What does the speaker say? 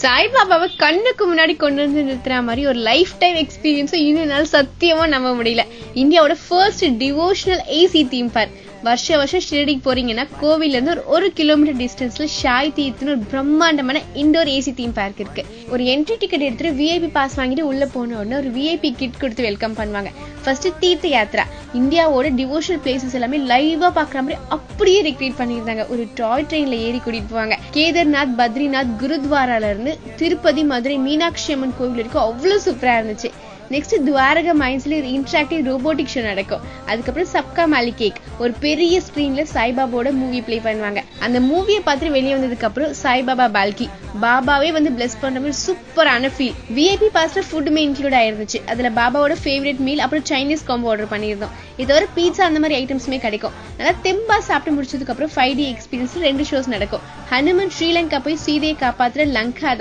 சாய்பாபாவை கண்ணுக்கு முன்னாடி கொண்டு வந்து நிறுத்துற மாதிரி ஒரு லைஃப் டைம் எக்ஸ்பீரியன்ஸும் இன்னும் சத்தியமா நம்ப முடியல. இந்தியாவோட first devotional AC theme park. வருஷம் ஷிரடிக்கு போறீங்கன்னா கோவில்ல இருந்து ஒரு கிலோமீட்டர் டிஸ்டன்ஸ்ல ஷாய் தீர்த்துன்னு ஒரு பிரம்மாண்டமான இண்டோர் ஏசி தீம் பார்க் இருக்கு. ஒரு என்ட்ரி டிக்கெட் எடுத்துட்டு விஐபி பாஸ் வாங்கிட்டு உள்ள போன உடனே ஒரு விஐபி கிட் கொடுத்து வெல்கம் பண்ணுவாங்க. ஃபர்ஸ்ட் தீர்த்த யாத்ரா. இந்தியாவோட டிவோஷனல் பிளேசஸ் எல்லாமே லைவா பாக்குற மாதிரி அப்படியே ரெக்ரியேட் பண்ணிருந்தாங்க. ஒரு டாய் ட்ரெயின்ல ஏறி கூட்டிட்டு போவாங்க. கேதார்நாத், பத்ரிநாத், குருத்வாரால இருந்து திருப்பதி, மதுரை மீனாட்சி அம்மன் கோவில் வரைக்கும் அவ்வளவு சூப்பரா இருந்துச்சு. நெக்ஸ்ட் துவாரகா மைன்ஸ்ல ஒரு இன்டராக்டிவ் ரோபோட்டிக் ஷோ நடக்கும். அதுக்கப்புறம் சப்கா மாலி கேக், ஒரு பெரிய ஸ்கிரீன்ல சாய்பாபாவோட மூவி பிளே பண்ணுவாங்க. அந்த மூவியை பார்த்து வெளியே வந்ததுக்கு அப்புறம் சாய்பாபா பால்கி, பாபாவே வந்து பிளஸ் பண்ற மாதிரி சூப்பரான ஃபீல். விஐபி பாஸ்ல ஃபுட்டுமே இன்க்ளூட் ஆயிருந்துச்சு. அதுல பாபாவோட ஃபேவரட் மீல் அப்புறம் சைனீஸ் காம்போ ஆர்டர் பண்ணியிருந்தோம். இது ஒரு பீட்சா அந்த மாதிரி ஐட்டம்ஸுமே கிடைக்கும். நல்லா தெம்பா சாப்பிட்டு முடிச்சதுக்கு அப்புறம் 5D எக்ஸ்பீரியன்ஸ் 2 ஷோஸ் நடக்கும். ஹனுமன் ஸ்ரீலங்கா போய் சீதையை காப்பாத்துற லங்கா